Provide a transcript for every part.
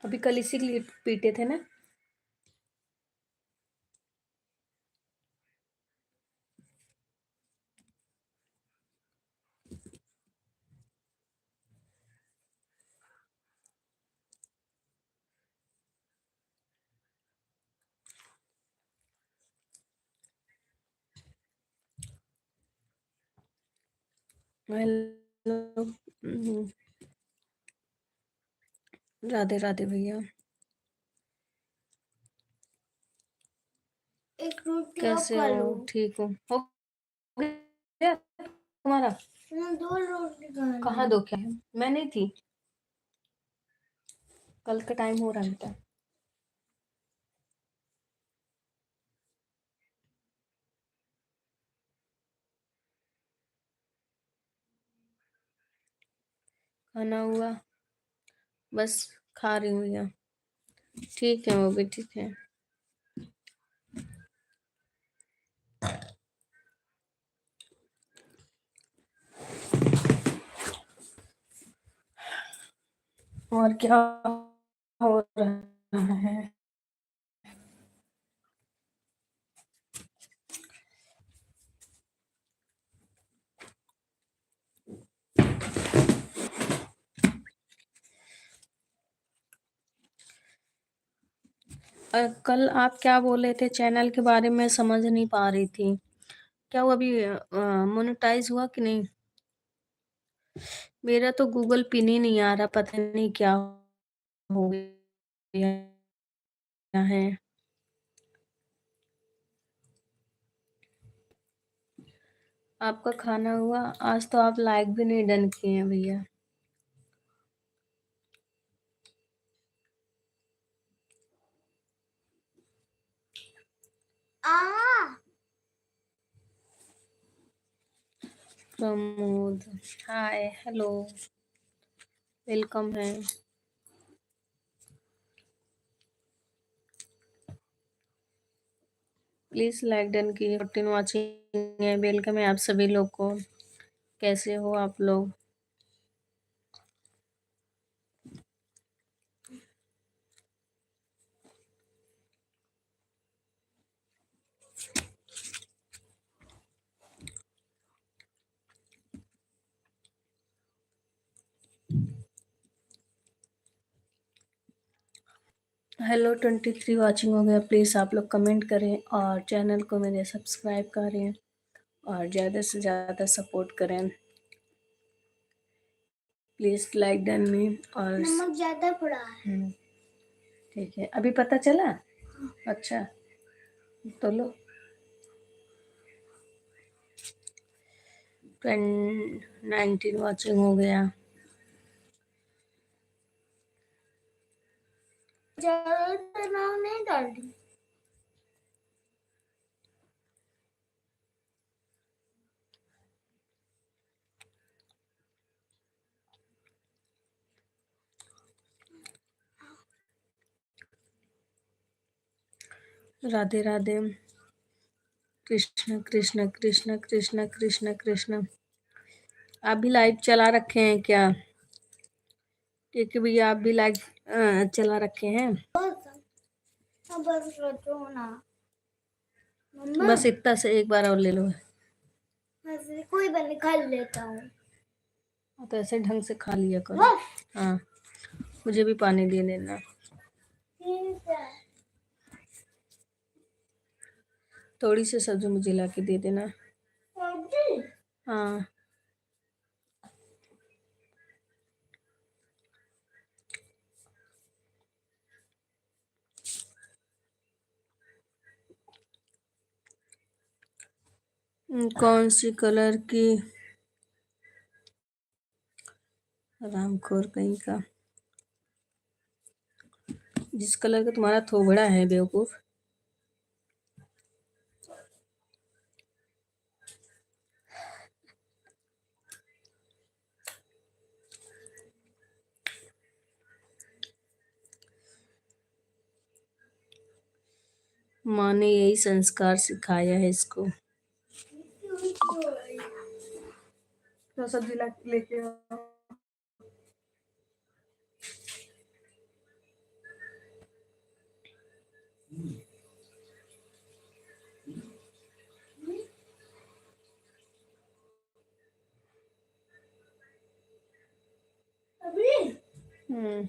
अभी कल इसी के लिए पीटे थे ना। हेलो। राधे राधे भैया, एक रोटी और कैसे खा हो? लो। ठीक हो गया तुम्हारा? मैं 2 रोटी खा कहाँ ली। दो क्या है? मैं नहीं थी, कल का टाइम हो रहा है बेटा। खाना हुआ? बस खा रही हूँ भैया। ठीक है, वो भी ठीक है। और क्या हो रहा है? कल आप क्या बोले थे चैनल के बारे में, समझ नहीं पा रही थी। क्या वो अभी मोनेटाइज हुआ कि नहीं? मेरा तो गूगल पिन ही नहीं आ रहा, पता नहीं क्या हो गया है। आपका खाना हुआ? आज तो आप लाइक भी नहीं डन किए हैं भैया। आ प्रमोद, हाय, हेलो, वेलकम है। प्लीज लाइक डन कीजिए। 14 वाचिंग है, वेलकम है आप सभी लोग को। कैसे हो आप लोग? हेलो, 23 वाचिंग हो गया। प्लीज़ आप लोग कमेंट करें और चैनल को मेरे सब्सक्राइब करें और ज़्यादा से ज़्यादा सपोर्ट करें। प्लीज़ लाइक डन में। और नमक ज्यादा पड़ा है। ठीक है, अभी पता चला? अच्छा, तो लो। 19 वाचिंग हो गया। ज्यादा नाम नहीं डाल दी। राधे राधे। कृष्ण कृष्ण कृष्ण कृष्ण कृष्ण कृष्ण। आप भी लाइव चला रखे हैं क्या? क्योंकि भैया आप भी लाइव चला रखे हैं। बस रखो ना बस इतना से एक बार और ले लो। कोई बन खा लेता हूँ। तो ऐसे ढंग से खा लिया करो। हाँ, मुझे भी पानी दे देना। ठीक है। थोड़ी सी सब्जी मुझे ला के दे देना। हाँ। कौन सी कलर की? रामखोर कहीं का। जिस कलर का तुम्हारा थोबड़ा है बेवकूफ। माँ ने यही संस्कार सिखाया है इसको। तो सब्जी लेके आओ। अभी हम्म।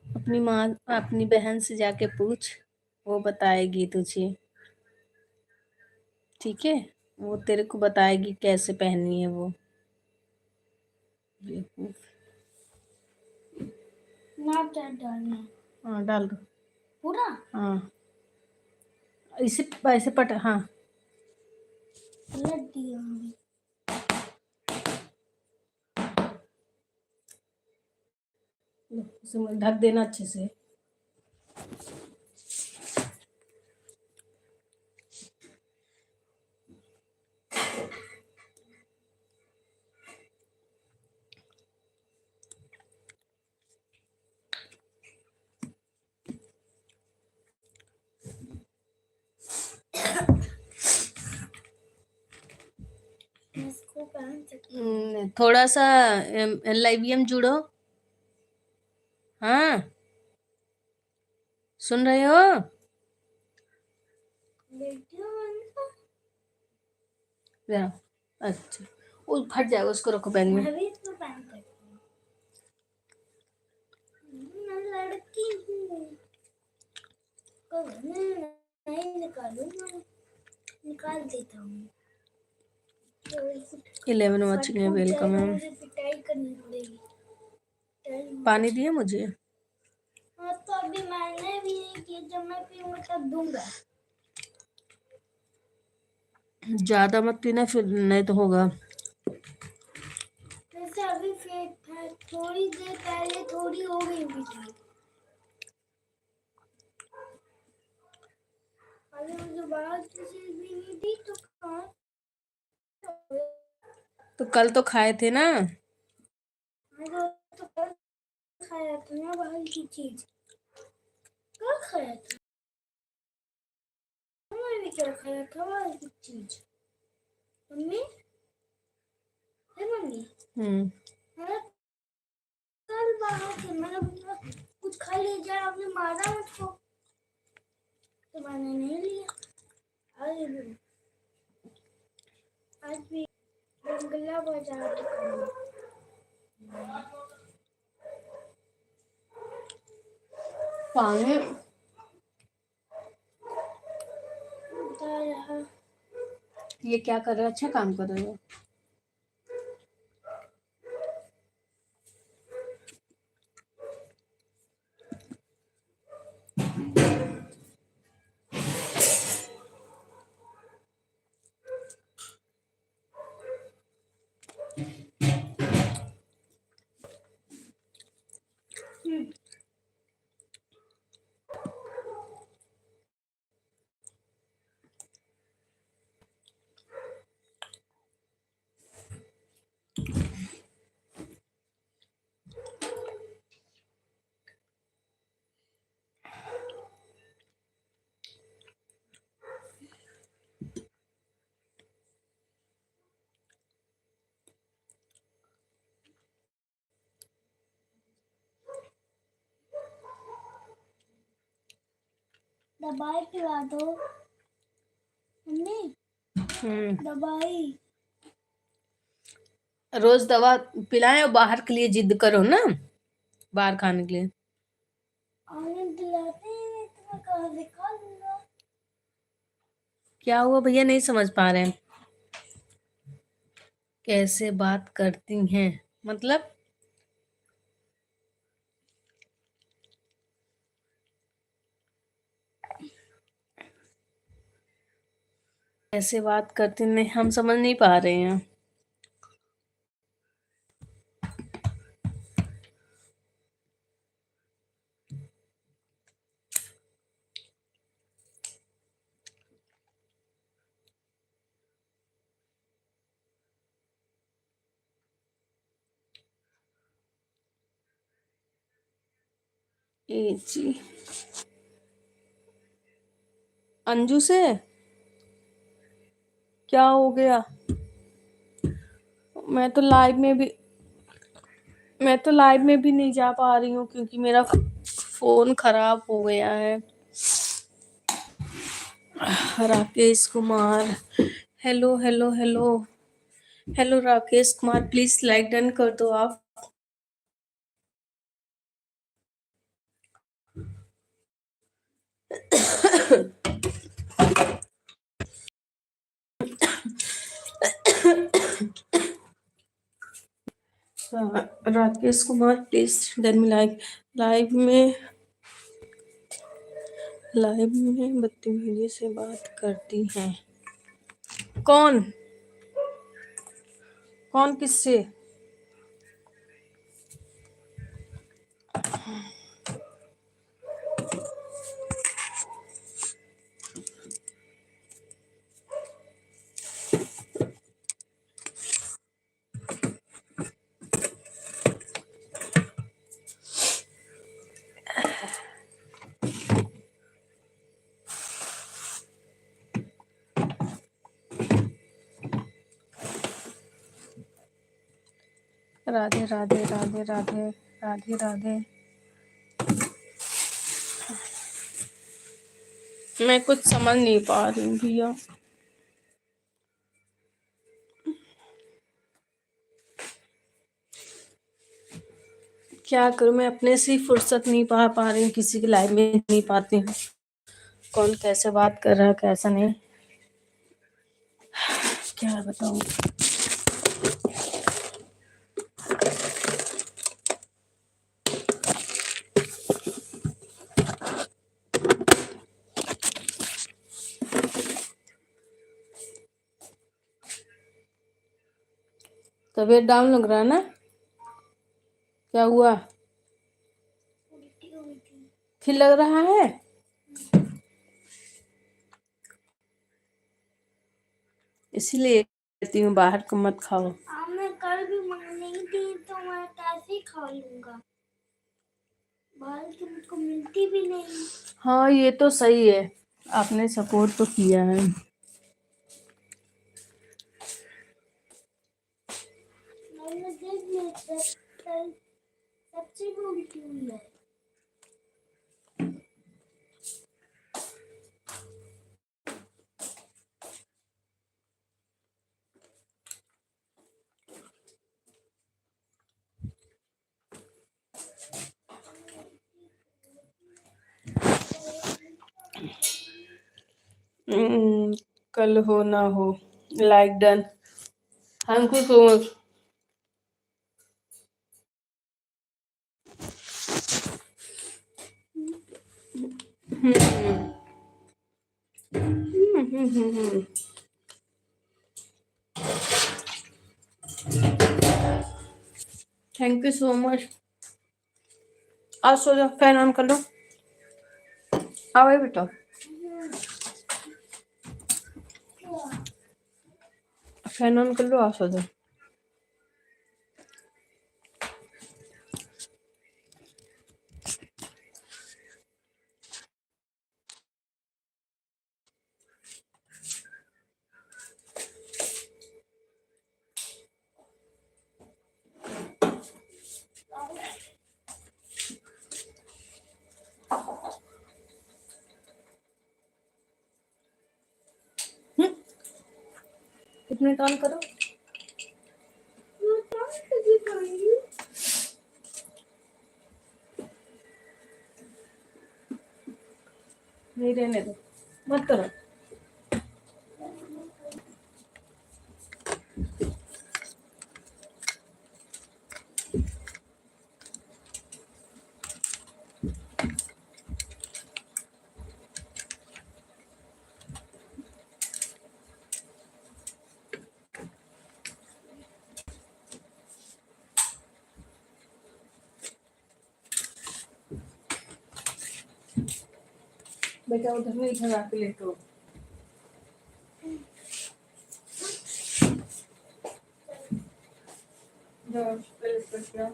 अपनी माँ अपनी बहन से जाके पूछ, वो बताएगी तुझे, ठीक है? वो तेरे को बताएगी कैसे पहननी है वो। बेवकूफ। नाप डालना है। हाँ डाल दो। पूरा हाँ इसे ऐसे पट, हाँ पलट दिया हमने। इसे ढक देना अच्छे से। इसको पहन सकती हूँ। थोड़ा सा लाइवियम जुड़ो। हाँ सुन रहे हो? देखती हूँ मैंने। जरा, अच्छा वो फट जाएगा, उसको रखो बैग में। मैं भी इसको पहन सकती हूँ। मैं लड़की हूँ। कभी नहीं निकालूंगा, निकाल देता हूँ। 11 वाचिंग है, वेलकम है। मुझे पिटाई करनी पड़ेगी। पानी दिए मुझे? हाँ तो अभी मैंने भी नहीं किया, जब मैं पीऊंगा तब दूंगा। ज्यादा मत पीना फिर नहीं तो होगा। वैसे अभी फिर थोड़ी देर पहले थोड़ी हो गई थी। अभी मुझे बाहर की चीज भी नहीं दी तो कहाँ। तो कल तो खाए थे ना। तो कल खाया था ना बाहर की चीज। कल खाया था मैंने, क्या खाया था बाहर की चीज? मम्मी है मम्मी। मैंने कल बाहर से मैंने कुछ खा लिया, आपने मारा मुझको तो मैंने नहीं लिया। आज भी रंगला बाजार दुकान पानी बता रहा। ये क्या कर रहे हो? अच्छा काम कर रहे हो। दवाई पिला दो मम्मी। दवाई रोज दवा पिलाएं और बाहर के लिए जिद करो ना, बाहर खाने के लिए। आने दिलाते ही नहीं तो मैं कहाँ से खा लूंगा। क्या हुआ भैया, नहीं समझ पा रहे हैं। कैसे बात करती हैं मतलब? कैसे बात करती नहीं, हम समझ नहीं पा रहे हैं। ए जी अंजू से क्या हो गया? मैं तो लाइव में भी मैं तो लाइव में भी नहीं जा पा रही हूँ क्योंकि मेरा फोन खराब हो गया है। Rakesh Kumar, hello hello hello hello Rakesh Kumar, please like done कर दो आप। Rakesh Kumar please done me like. Live में बदतमीजी से बात करती हैं। कौन कौन किससे? राधे राधे राधे राधे राधे राधे। मैं कुछ समझ नहीं पा रही हूँ भैया। क्या करूँ, मैं अपने से ही फुर्सत नहीं पा रही हूँ, किसी की लाइफ में नहीं पाती हूँ कौन कैसे बात कर रहा है कैसा नहीं। क्या बताऊँ। तबीयत डाउन लग रहा है ना? क्या हुआ? उल्टी हुई थी। फिर लग रहा है? इसीलिए कहती हूँ बाहर का मत खाओ। मैं कल भी नहीं थी तो मैं कैसे ही खा लूंगा, बाहर की मुझको मिलती भी नहीं। हाँ ये तो सही है, आपने सपोर्ट तो किया है। मैंने देख लिया सच्ची में उल्टी हुई है। कल हो ना हो, लाइक डन। हमको तो थैंक यू सो मच। आज सो जाओ, फैन ऑन कर लो। आओ बेटा, फैन ऑन कर लो, आ सो जाओ। कितने ऑन करो। नहीं रहने दो, मत करो। बेटा उधर नहीं, इधर आके लेटो। जाओ, पहले लेट जाओ।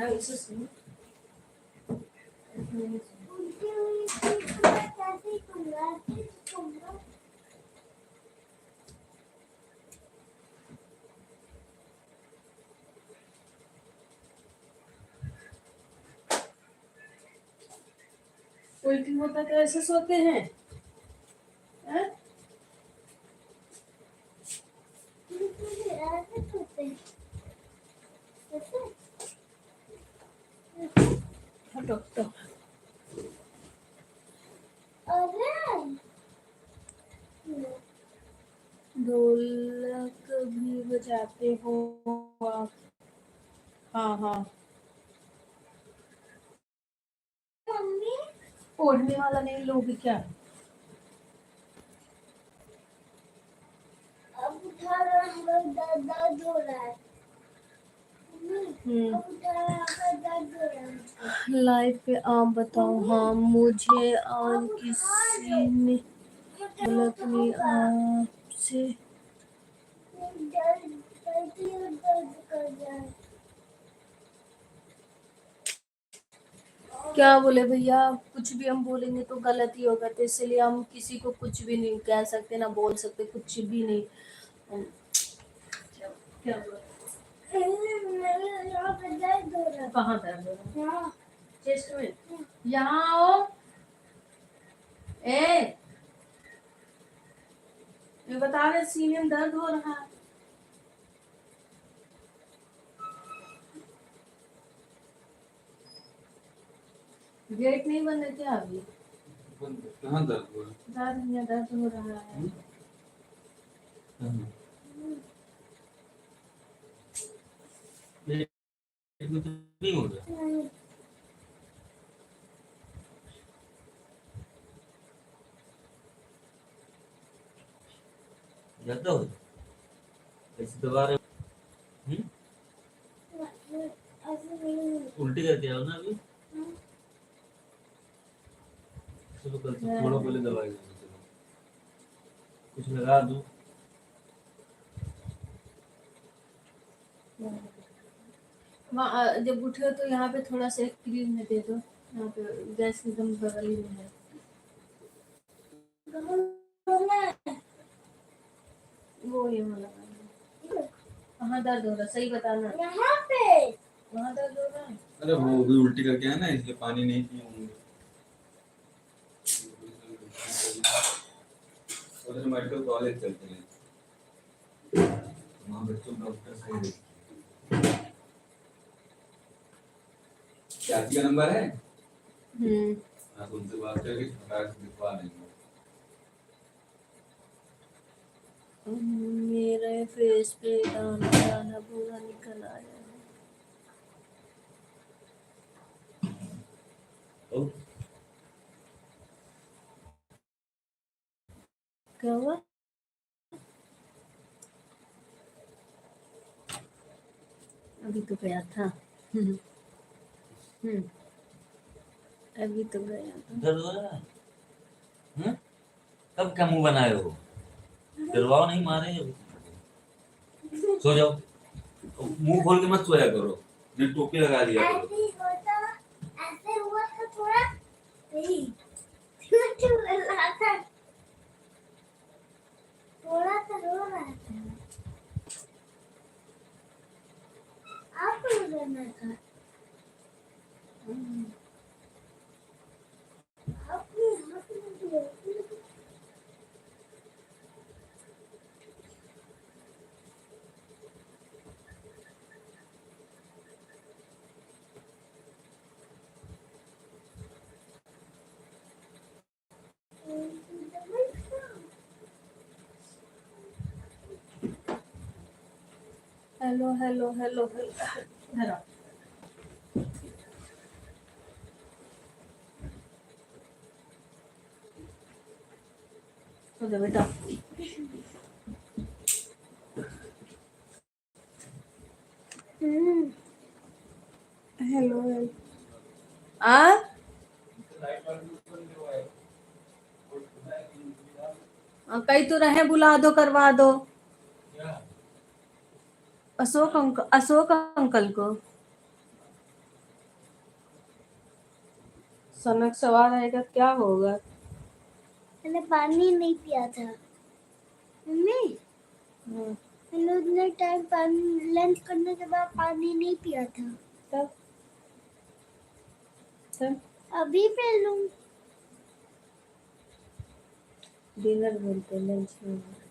कैसे सुनो उल्टी हुई थी तो मैं कैसे कहूँगा उल्टी होता तो ऐसे सोते हैं, हैं? ऐसे सोते हैं ऐसे हटो हटो। अरे ढोलक भी बजाते हो आप? हाँ हाँ। मम्मी ओढ़ने वाला नहीं लोगे क्या? अब उठा रहा है, दर्द हो रहा है। अब उठा रहा है, दर्द हो रहा है। लाइव पे आप बताओ। हाँ मुझे और किसी ने ढोलक में आपसे दर्द कर रहा है। क्या बोले भैया, कुछ भी हम बोलेंगे तो गलत ही होगा, तो इसलिए हम किसी को कुछ भी नहीं कह सकते ना बोल सकते, कुछ भी नहीं। क्या बोला? यहाँ पे दर्द हो रहा है। कहाँ दर्द हो रहा है? यहाँ चेस्ट में। यहाँ आओ। ए ये बता रहे सीने में दर्द हो रहा है। गेट नहीं बंद है क्या अभी? कहाँ दर्द हो रहा है? दर्द हो रहा है। नहीं हो रहा। ज्यादा हो ऐसे दबा रहे उल्टी करके आओ ना अभी। चलो कल से थोड़ा पहले दवाई चलो कुछ लगा दूं। जब उठे हो तो यहाँ पे थोड़ा सा एक क्रीम में दे दो, यहाँ पे गैस एकदम बगल ही में है। वो ये वाला कहाँ दर्द हो रहा है सही बताना। यहाँ पे वहाँ दर्द हो रहा है। अरे वो भी उल्टी करके आया ना इसलिए पानी नहीं पिए होंगे। उधर मेडिकल कॉलेज चलते हैं वहाँ बच्चों डॉक्टर सही देखते हैं। चाची का नंबर है? आप उनसे बात करके फटाक से दिखवा देंगे। मेरे फेस पे दाना दाना पूरा निकल आया है। क्या हुआ? अभी तो गया था। अभी तो गया था। दर्द हो रहा है? कब क्या मुंह बनाए हो? डरवाओ नहीं मारे। सो जाओ। मुंह खोल के मत सोया करो। नहीं टोपी लगा दिया करो। ऐसे हुआ था थोड़ा नहीं थोड़ा सा रो रहा था। आपको रोना था। अपने हाथ में दिया। Hello hello hello hello. तो बेटा हेलो आ कई तो रहे बुला दो करवा दो अशोक अंकल को। अचानक सवाल आएगा क्या होगा? मैंने पानी नहीं पिया था मम्मी। हम्म, मैंने उतने टाइम पानी लंच करने के बाद पानी नहीं पिया था। तब तब अभी पी लूं। डिनर बोलते हैं, लंच नहीं बोलते।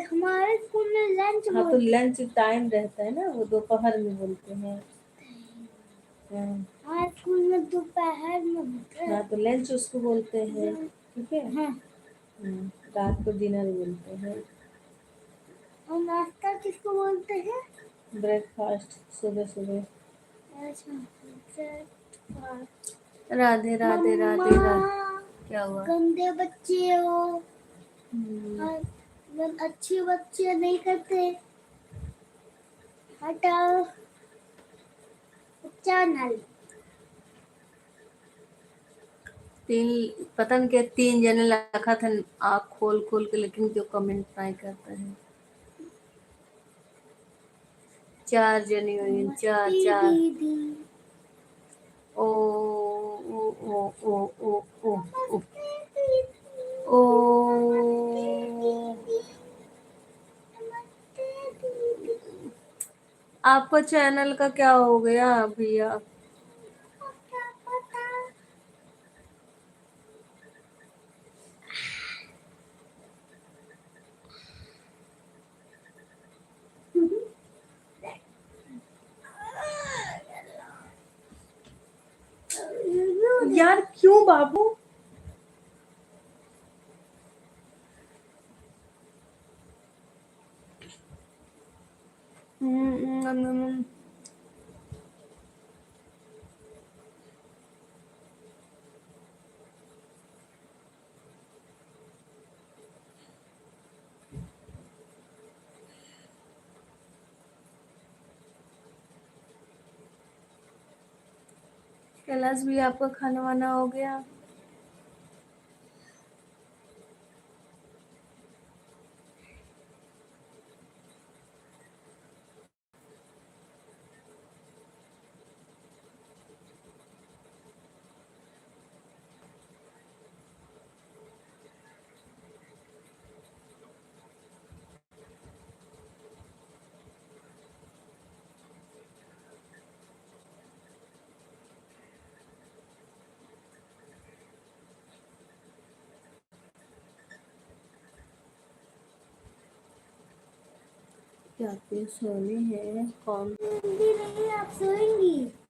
हमारे स्कूल में लंच हाँ तो लंच टाइम रहता है ना, वो दोपहर में बोलते हैं। हमारे स्कूल में दोपहर में होता है। हाँ तो लंच उसको बोलते हैं, ठीक है। हाँ। रात को डिनर बोलते हैं। और नाश्ता किसको बोलते हैं? ब्रेकफास्ट, सुबह सुबह। अच्छा, ब्रेकफास्ट। राधे राधे राधे राधे। क्या हुआ? गंदे बच्चे हो। अच्छे बच्चे नहीं करते। हटाओ चैनल। पता नहीं क्या 3 जने रखा था आँख खोल खोल के, लेकिन क्यों कमेंट नहीं करता है। 4 जने हुई, 4 4। दीदी ओ ओ ओ ओ ओ ओ ओ आपका चैनल का क्या हो गया भैया? यार क्यों बाबू? कैलाश भी आपका खाना वाना हो गया? क्या सोनी है? कौन? नहीं, आप सोएंगी।